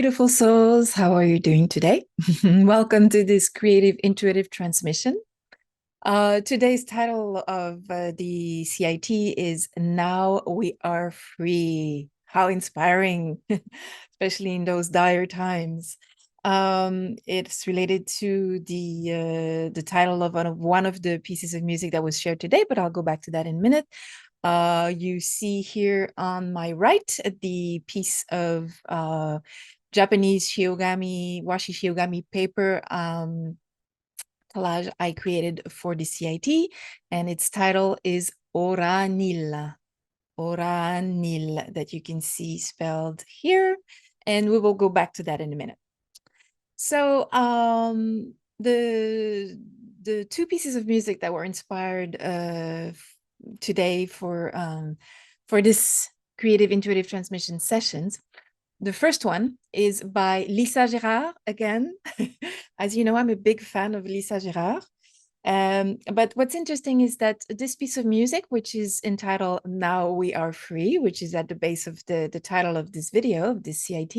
beautiful souls. How are you doing today? Welcome to this creative intuitive transmission. Today's title of the CIT is Now We Are Free. How inspiring, especially in those dire times. It's related to the title of one of the pieces of music that was shared today, but I'll go back to that in a minute. You see here on my right the piece of Japanese washi chiyogami paper collage I created for the CIT, and its title is Oraanïl. Oraanïl, that you can see spelled here, and we will go back to that in a minute. So the two pieces of music that were inspired today for this creative intuitive transmission sessions. The first one is by Lisa Gerard again. As you know, I'm a big fan of Lisa Gerard. But what's interesting is that this piece of music, which is entitled Now We Are Free, which is at the base of the title of this video, of this CIT,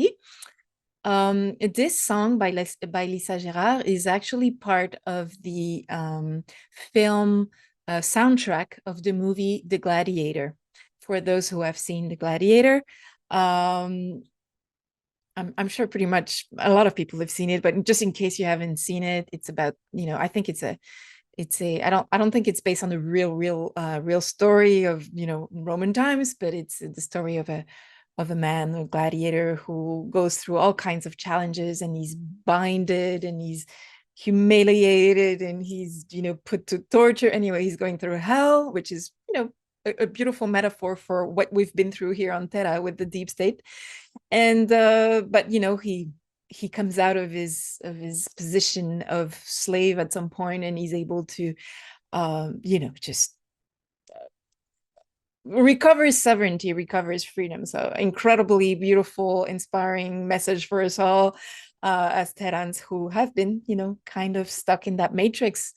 this song by Lisa Gerard is actually part of the film soundtrack of the movie The Gladiator. For those who have seen The Gladiator, I'm sure pretty much a lot of people have seen it, but just in case you haven't seen it, it's about, I think I don't think it's based on the real story of, Roman times, but it's the story of a man, a gladiator, who goes through all kinds of challenges, and he's binded and he's humiliated and he's, put to torture. Anyway, he's going through hell, which is, a beautiful metaphor for what we've been through here on Terra with the deep state. And but he comes out of his position of slave at some point, and he's able to just recover his sovereignty, recover his freedom. So incredibly beautiful, inspiring message for us all as Terrans who have been, kind of stuck in that matrix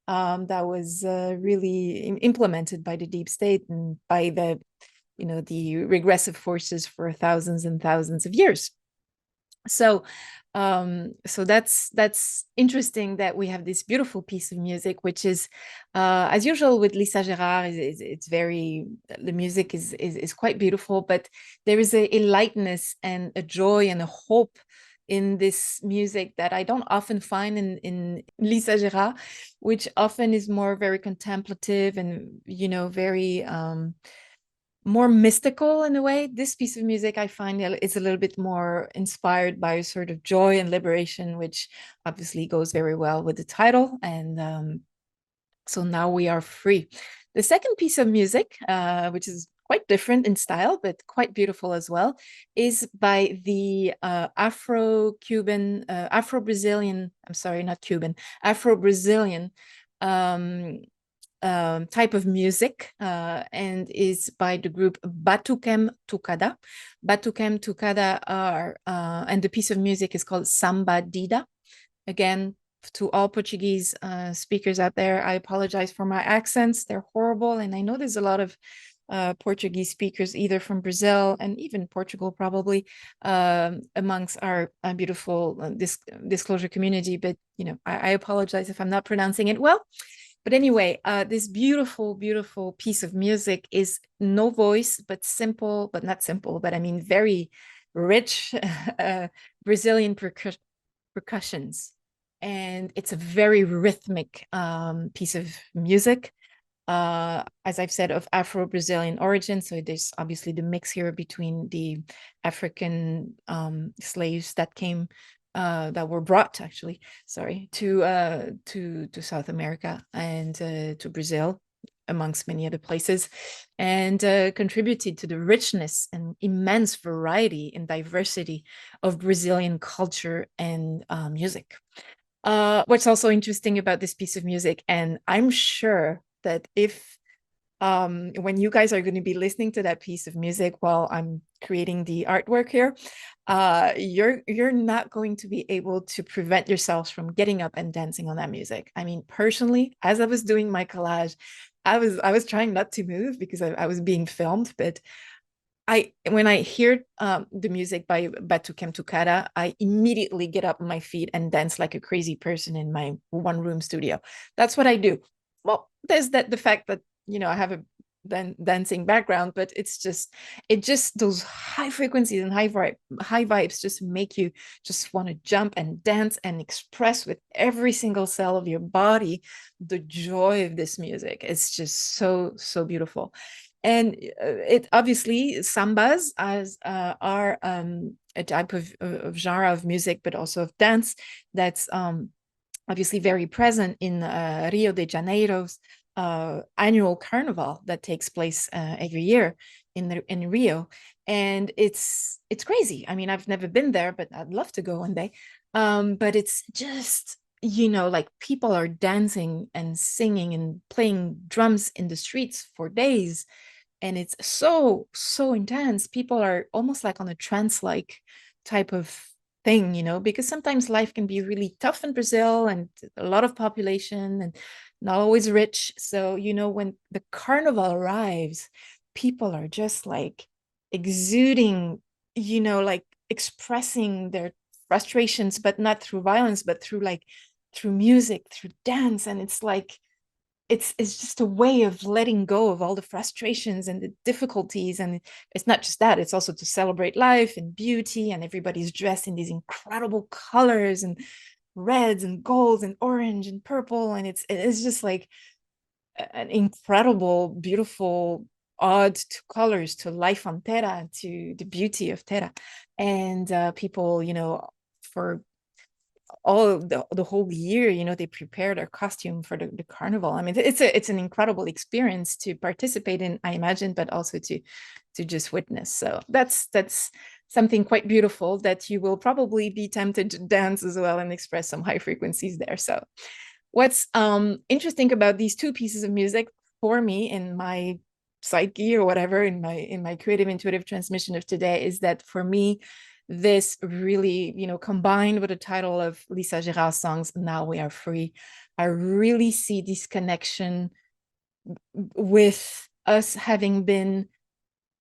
that was really implemented by the deep state and by the regressive forces for thousands and thousands of years. So that's interesting that we have this beautiful piece of music, which is as usual with Lisa Gerard, the music is quite beautiful, but there is a lightness and a joy and a hope in this music that I don't often find in Lisa Gerard, which often is more very contemplative and very more mystical in a way. This piece of music I find is a little bit more inspired by a sort of joy and liberation, which obviously goes very well with the title. And so now we are free. The second piece of music, which is quite different in style, but quite beautiful as well, is by the Afro-Cuban, Afro-Brazilian, I'm sorry, not Cuban, Afro-Brazilian type of music, and is by the group Batuquem Tucada. Batuquem Tucada are, and the piece of music is called Samba Dida. Again, to all Portuguese speakers out there, I apologize for my accents. They're horrible. And I know there's a lot of Portuguese speakers, either from Brazil and even Portugal, probably, amongst our beautiful disclosure community. But, I apologize if I'm not pronouncing it well. But anyway, this beautiful, beautiful piece of music is no voice, but simple, but not simple, but I mean, very rich Brazilian percussions. And it's a very rhythmic piece of music, as I've said, of Afro-Brazilian origin. So there's obviously the mix here between the African slaves that came that were brought actually, to South America and to Brazil, amongst many other places, and contributed to the richness and immense variety and diversity of Brazilian culture and music. What's also interesting about this piece of music, and I'm sure that if when you guys are going to be listening to that piece of music while I'm creating the artwork here, you're not going to be able to prevent yourselves from getting up and dancing on that music. I mean, personally, as I was doing my collage, I was trying not to move because I was being filmed, but when I hear the music by Batukem Tukara, I immediately get up on my feet and dance like a crazy person in my one room studio. That's what I do. Well, there's the fact that, I have a dancing background, but it just those high frequencies and high vibes just make you just want to jump and dance and express with every single cell of your body the joy of this music. It's just so beautiful. And it obviously sambas are a type of genre of music, but also of dance that's obviously very present in Rio de Janeiro's annual carnival that takes place every year in Rio, and it's crazy. I mean, I've never been there, but I'd love to go one day. But it's just, like people are dancing and singing and playing drums in the streets for days, and it's so intense. People are almost like on a trance like type of thing, because sometimes life can be really tough in Brazil and a lot of population and not always rich. So, when the carnival arrives, people are just like exuding, like expressing their frustrations, but not through violence, but through music, through dance. And it's like it's just a way of letting go of all the frustrations and the difficulties. And it's not just that, it's also to celebrate life and beauty, and everybody's dressed in these incredible colors and reds and golds and orange and purple, and it's just like an incredible, beautiful ode to colors, to life on Terra, to the beauty of Terra. And people, for all the whole year, they prepare their costume for the carnival. I mean, it's an incredible experience to participate in, I imagine, but also to just witness. So that's something quite beautiful that you will probably be tempted to dance as well and express some high frequencies there. So what's interesting about these two pieces of music for me in my psyche or whatever, in my creative intuitive transmission of today, is that for me, this really, combined with the title of Lisa Gerard's songs, Now We Are Free, I really see this connection with us having been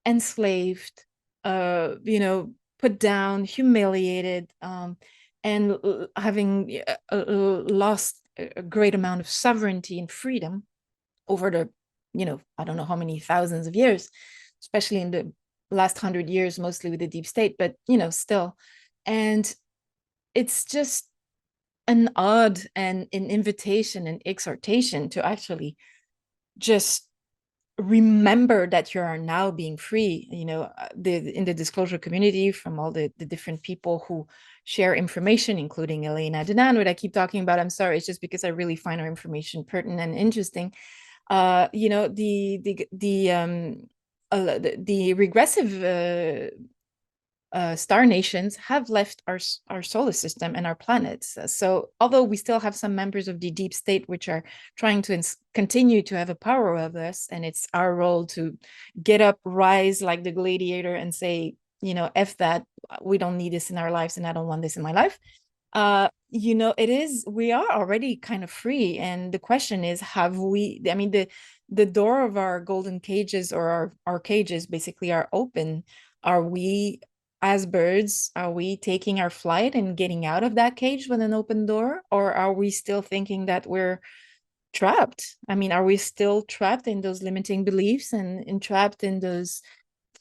enslaved, put down, humiliated, and having lost a great amount of sovereignty and freedom over the, I don't know how many thousands of years, especially in the last 100 years, mostly with the deep state, but still. And it's just an ode and an invitation and exhortation to actually just remember that you are now being free. In the disclosure community, from all the different people who share information, including Elena Denan, what I keep talking about, I'm sorry, it's just because I really find her information pertinent and interesting. The regressive star nations have left our solar system and our planets. So although we still have some members of the deep state which are trying to continue to have a power over us, and it's our role to get up, rise like the gladiator and say, F that, we don't need this in our lives and I don't want this in my life. We are already kind of free. And the question is, the door of our golden cages, or our cages basically, are open. Are we, as birds, are we taking our flight and getting out of that cage with an open door? Or are we still thinking that we're trapped? I mean, are we still trapped in those limiting beliefs and entrapped in those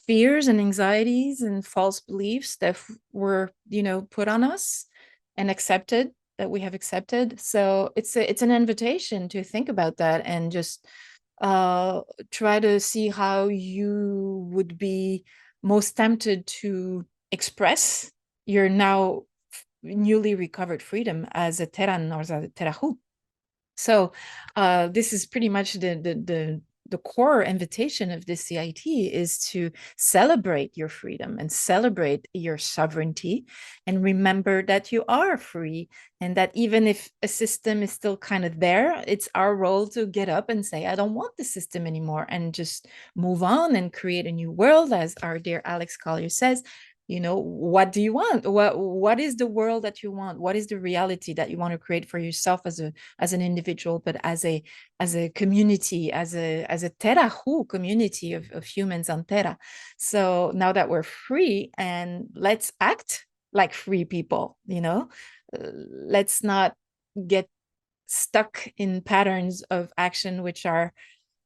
fears and anxieties and false beliefs that were, put on us and accepted, that we have accepted? So it's an invitation to think about that and just try to see how you would be most tempted to express your now newly recovered freedom as a Terran or as a Terrahu. So this is pretty much the core invitation of this CIT, is to celebrate your freedom and celebrate your sovereignty, and remember that you are free, and that even if a system is still kind of there, it's our role to get up and say, I don't want the system anymore, and just move on and create a new world, as our dear Alex Collier says. You know, what do you want? What is the world that you want? What is the reality that you want to create for yourself as an individual, but as a community, as a Terrahu community of humans on Terra. So now that we're free, and let's act like free people, you know, let's not get stuck in patterns of action which are,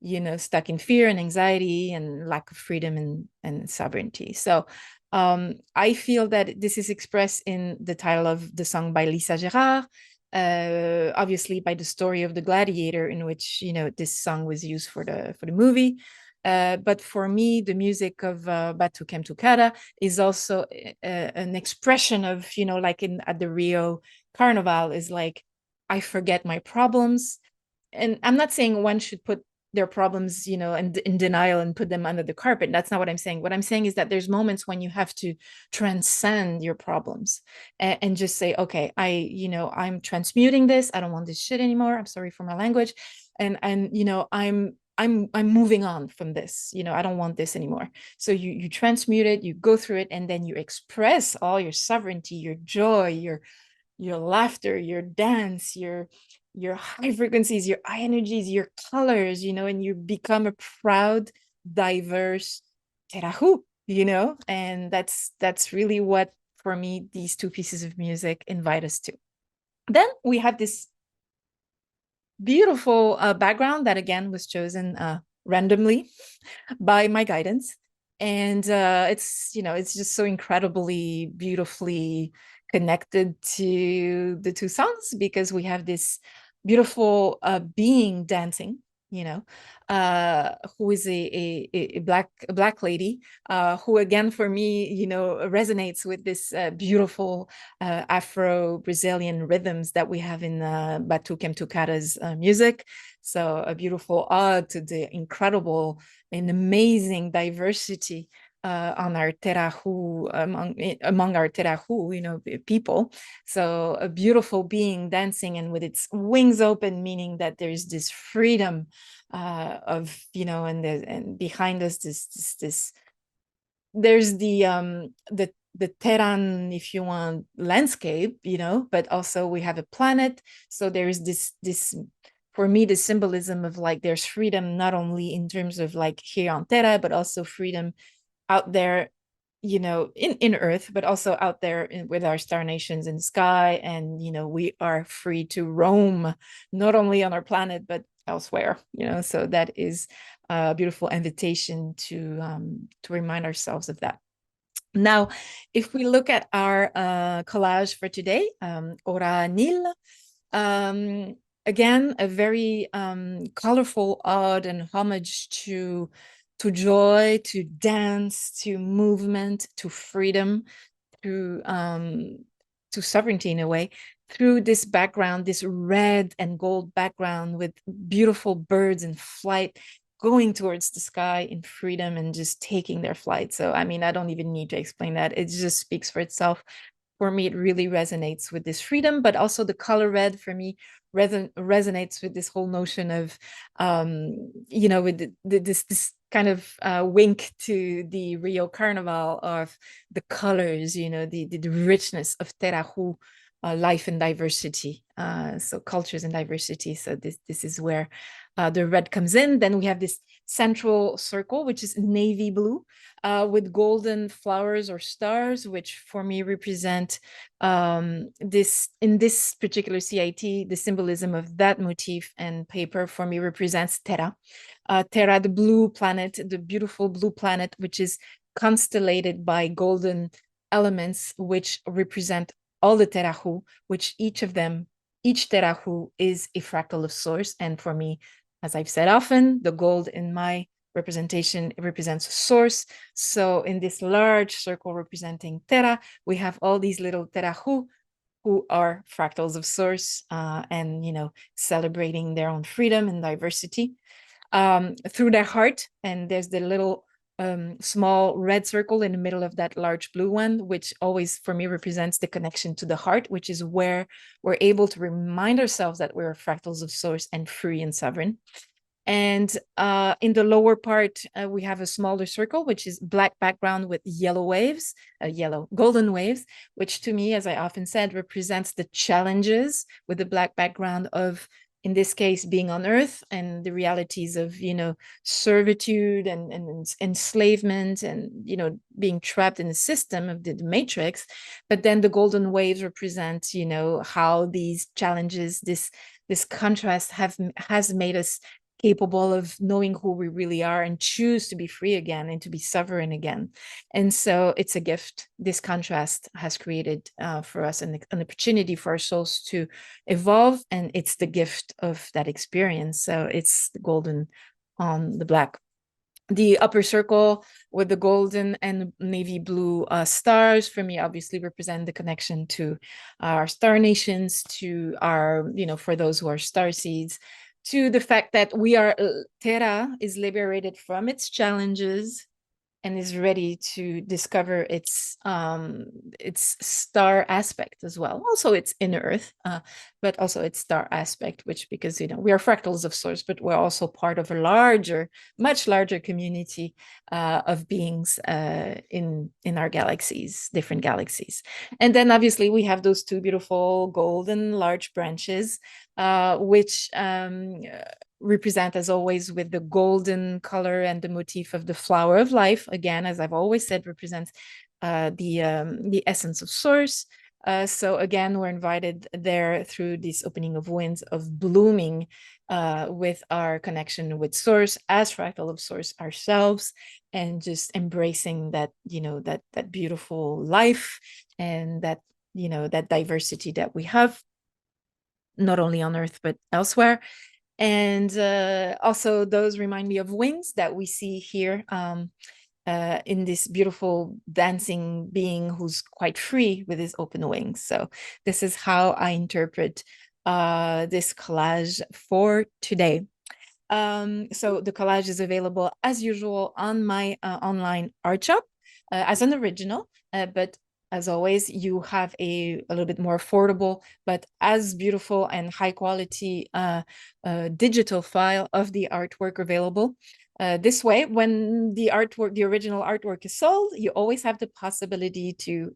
you know, stuck in fear and anxiety and lack of freedom and sovereignty. So I feel that this is expressed in the title of the song by Lisa Gerard, obviously by the story of the gladiator, in which, you know, this song was used for the movie. But for me, the music of Batu Kemtukara is also an expression of, you know, like at the Rio Carnival, is like, I forget my problems. And I'm not saying one should put their problems, you know, in denial and put them under the carpet. That's not what I'm saying. What I'm saying is that there's moments when you have to transcend your problems and just say, okay, I'm transmuting this. I don't want this shit anymore. I'm sorry for my language. And you know, I'm moving on from this. You know, I don't want this anymore. So you transmute it, you go through it, and then you express all your sovereignty, your joy, your laughter, your dance, your high frequencies, your high energies, your colors, you know, and you become a proud, diverse Terrahu, you know, and that's really what, for me, these two pieces of music invite us to. Then we have this beautiful background that again was chosen randomly by my guidance. And it's, you know, it's just so incredibly beautifully connected to the two songs, because we have this beautiful being dancing, you know, who is a black lady, who again, for me, you know, resonates with this beautiful Afro-Brazilian rhythms that we have in Batu Kemtukara's music. So a beautiful ode to the incredible and amazing diversity on our Terrahu, among our Terrahu, you know, people. So a beautiful being dancing and with its wings open, meaning that there's this freedom of, you know, and behind us this there's the Terran, if you want, landscape, you know, but also we have a planet. So there's this for me, the symbolism of like there's freedom not only in terms of like here on Terra, but also freedom out there, you know, in Earth, but also out there with our star nations in the sky. And, you know, we are free to roam, not only on our planet, but elsewhere, you know. So that is a beautiful invitation to remind ourselves of that. Now, if we look at our collage for today, Oraanïl, again, a very colorful ode and homage to joy, to dance, to movement, to freedom, to sovereignty in a way, through this background, this red and gold background with beautiful birds in flight going towards the sky in freedom and just taking their flight. So, I mean, I don't even need to explain that. It just speaks for itself. For me, it really resonates with this freedom, but also the color red for me resonates with this whole notion of, you know, with this kind of wink to the Rio Carnival of the colors, you know, the richness of Terrahu, life and diversity, so cultures and diversity. So this is where the red comes in. Then we have this central circle, which is navy blue, with golden flowers or stars, which for me represent this, in this particular CIT, the symbolism of that motif and paper for me represents Terra. Terra, the blue planet, the beautiful blue planet, which is constellated by golden elements, which represent all the Terrahu, which each Terrahu is a fractal of source. And for me, as I've said often, the gold in my representation, it represents source. So in this large circle representing Terra, we have all these little Terrahu who are fractals of source, and, you know, celebrating their own freedom and diversity through their heart. And there's the little small red circle in the middle of that large blue one, which always for me represents the connection to the heart, which is where we're able to remind ourselves that we're fractals of source and free and sovereign. And in the lower part, we have a smaller circle, which is black background with yellow waves, golden waves, which to me, as I often said, represents the challenges with the black background of, in this case, being on Earth and the realities of, servitude and enslavement and, being trapped in the system of the matrix. But then the golden waves represent, how these challenges, this contrast has made us capable of knowing who we really are and choose to be free again and to be sovereign again. And so it's a gift. This contrast has created for us an opportunity for our souls to evolve, and it's the gift of that experience. So it's the golden on the black. The upper circle with the golden and navy blue stars for me obviously represent the connection to our star nations, to our, for those who are star seeds, to the fact that Terra is liberated from its challenges and is ready to discover its star aspect as well. Also its inner earth, but also its star aspect, which, because we are fractals of source, but we're also part of a much larger community of beings in our galaxies, different galaxies. And then obviously we have those two beautiful golden large branches, which represent, as always, with the golden color and the motif of the flower of life. Again, as I've always said, represents the essence of source. So again, we're invited there through this opening of winds of blooming with our connection with source as fractal of source ourselves, and just embracing that, that beautiful life and that, that diversity that we have, not only on Earth, but elsewhere. And also those remind me of wings that we see here in this beautiful dancing being who's quite free with his open wings. So this is how I interpret this collage for today. So the collage is available as usual on my online art shop as an original, but as always, you have a little bit more affordable, but as beautiful and high quality digital file of the artwork available. This way, when the original artwork is sold, you always have the possibility to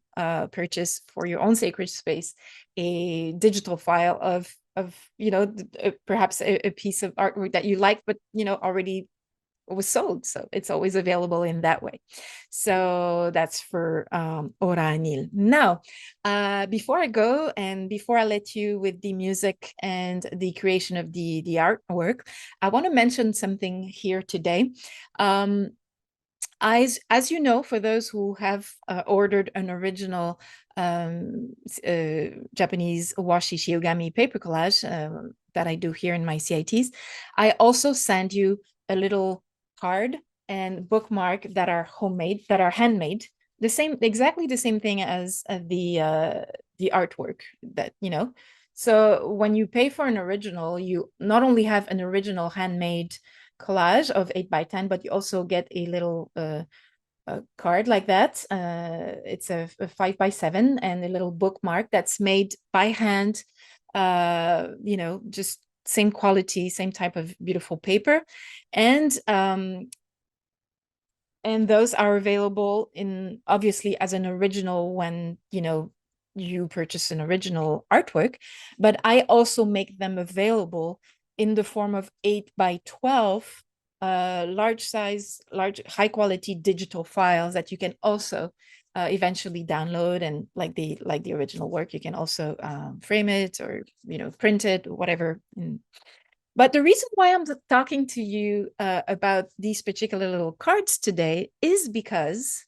purchase for your own sacred space a digital file of perhaps a piece of artwork that you like, but already was sold. So it's always available in that way. So that's for Oraanïl. Now, before I go and before I let you with the music and the creation of the artwork, I want to mention something here today. As you know, for those who have ordered an original Japanese washi chiyogami paper collage that I do here in my CITs, I also send you a little card and bookmark that are homemade, that are handmade, exactly the same thing as the artwork that, So when you pay for an original, you not only have an original handmade collage of 8x10, but you also get a little a card like that. It's a 5x7 and a little bookmark that's made by hand, just same quality, same type of beautiful paper. And those are available in, obviously, as an original when, you purchase an original artwork, but I also make them available in the form of 8x12 large high quality digital files that you can also eventually download, and like the original work, you can also frame it or print it, whatever. But the reason why I'm talking to you about these particular little cards today is because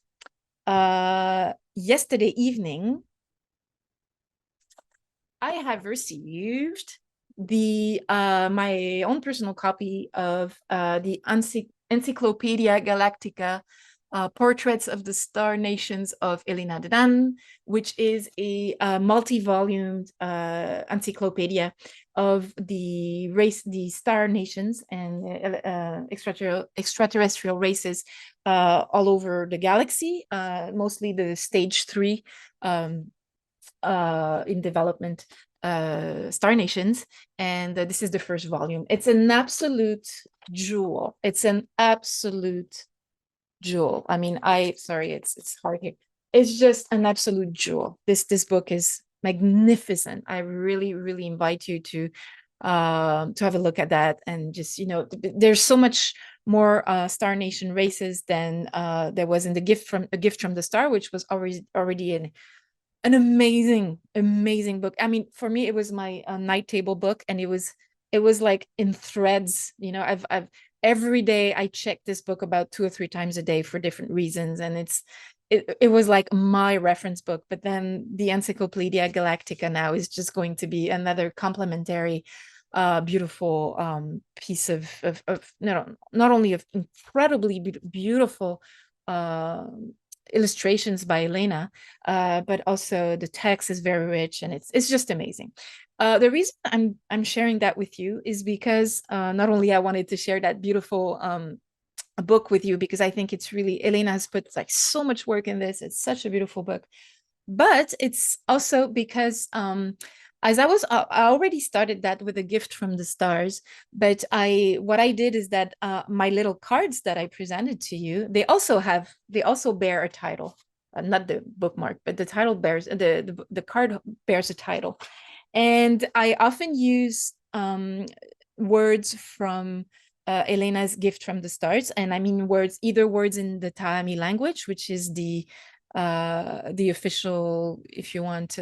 yesterday evening I have received my own personal copy of the Encyclopedia Galactica, Portraits of the Star Nations of Elena Dedan, which is a multi-volumed encyclopedia of the star nations and extraterrestrial races all over the galaxy, mostly the stage 3 in development star nations, and this is the first volume. It's an absolute jewel. It's an absolute jewel. I mean, sorry, it's hard here. It's just an absolute jewel. This book is magnificent. I really, really invite you to have a look at that, and just, there's so much more Star Nation races than there was in the gift from the Star, which was already an amazing, amazing book. I mean, for me, it was my night table book, and it was like in threads. I've every day I check this book about 2 or 3 times a day for different reasons, and it was like my reference book. But then the Encyclopedia Galactica now is just going to be another complementary, beautiful piece of not only of incredibly beautiful illustrations by Elena, but also the text is very rich, and it's just amazing. The reason I'm sharing that with you is because not only I wanted to share that beautiful book with you, because I think it's really, Elena has put like so much work in this. It's such a beautiful book, but it's also because as I already started that with a gift from the stars, but what I did is that my little cards that I presented to you, they also bear a title, not the bookmark, but the title bears the card bears a title, and I often use words from Elena's gift from the stars, and I mean either words in the Taami language, which is the official, if you want,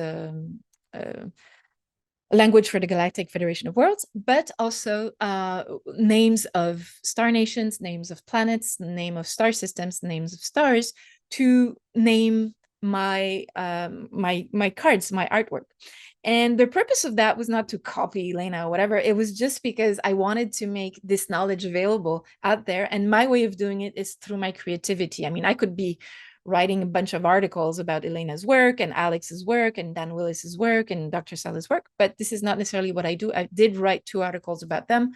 language for the Galactic Federation of Worlds, but also names of star nations, names of planets, name of star systems, names of stars, to name my my cards, my artwork. And the purpose of that was not to copy Elena or whatever. It was just because I wanted to make this knowledge available out there. And my way of doing it is through my creativity. I mean, I could be writing a bunch of articles about Elena's work and Alex's work and Dan Willis's work and Dr. Salah's work, but this is not necessarily what I do. I did write 2 articles about them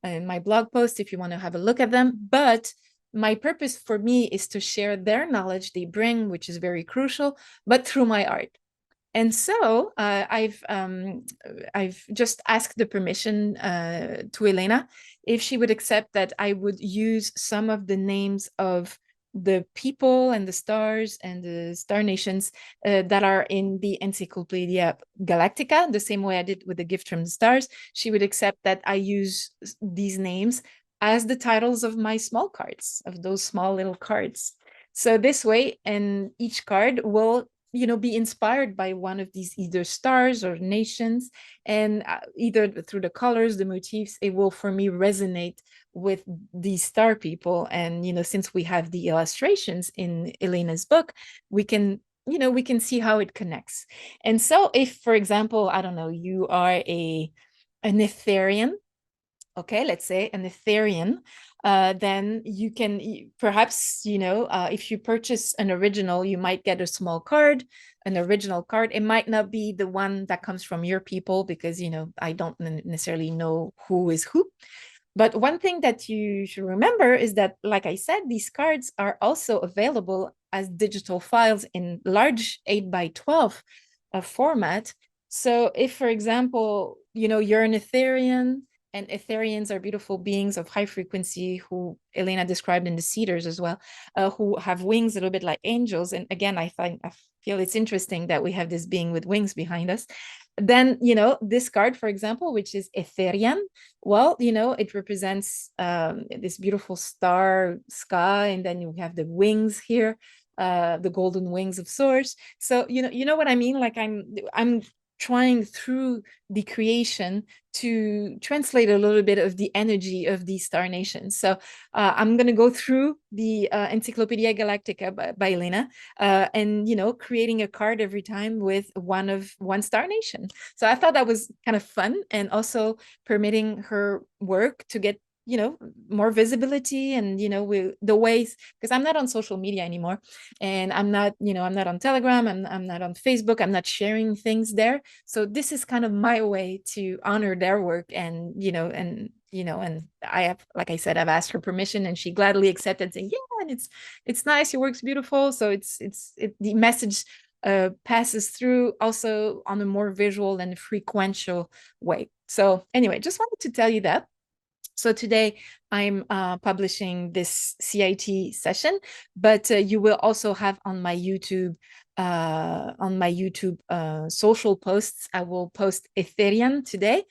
in my blog post if you want to have a look at them. But my purpose for me is to share their knowledge they bring, which is very crucial, but through my art. And so I've just asked the permission to Elena if she would accept that I would use some of the names of the people and the stars and the star nations that are in the Encyclopedia Galactica, the same way I did with the gift from the stars. She would accept that I use these names as the titles of my small cards, of those small little cards. So this way, and each card will be inspired by one of these either stars or nations, and either through the colors, the motifs, it will for me resonate with these star people. And since we have the illustrations in Elena's book, we can see how it connects. And so if, for example, I don't know, you are an Etherian, okay, let's say an Etherian, then you can perhaps, if you purchase an original, you might get a small card, an original card. It might not be the one that comes from your people, because, I don't necessarily know who is who. But one thing that you should remember is that, like I said, these cards are also available as digital files in large 8x12 format. So if, for example, you're an Etherian, and Etherians are beautiful beings of high frequency who Elena described in the Cedars as well, who have wings a little bit like angels. And again, I feel it's interesting that we have this being with wings behind us. Then, this card, for example, which is Etherian, well, it represents this beautiful star sky, and then you have the wings here, the golden wings of Source. So, you know what I mean? Like I'm trying through the creation to translate a little bit of the energy of these star nations. So I'm going to go through the Encyclopedia Galactica by Elena, and creating a card every time with one star nation. So I thought that was kind of fun, and also permitting her work to get more visibility, and the ways, because I'm not on social media anymore, and I'm not on Telegram, I'm not on Facebook, I'm not sharing things there. So this is kind of my way to honor their work, and and I have, like I said, I've asked her permission, and she gladly accepted, saying, yeah, and it's nice, your work's beautiful. So the message passes through also on a more visual and frequential way. So anyway, just wanted to tell you that. So today I'm publishing this CIT session, but you will also have on my YouTube social posts. I will post Etherian today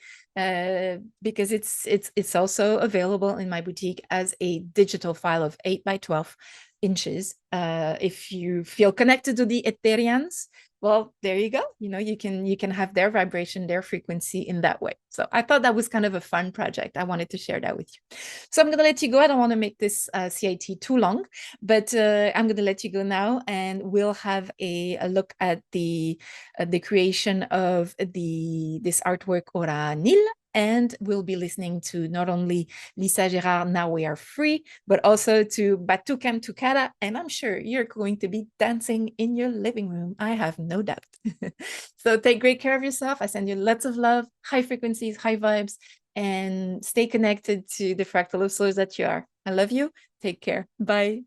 because it's also available in my boutique as a digital file of 8 by 12 inches. If you feel connected to the Etherians, well, there you go. You can have their vibration, their frequency in that way. So I thought that was kind of a fun project. I wanted to share that with you. So I'm going to let you go. I don't want to make this CIT too long, but I'm going to let you go now, and we'll have a look at the creation of this artwork Oraanïl. And we'll be listening to not only Lisa Gerard, Now We Are Free, but also to Batukam Tukara. And I'm sure you're going to be dancing in your living room. I have no doubt. So take great care of yourself. I send you lots of love, high frequencies, high vibes, and stay connected to the fractal of souls that you are. I love you. Take care. Bye.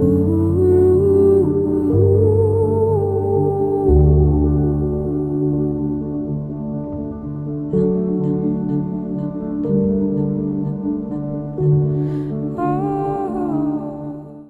Ooh.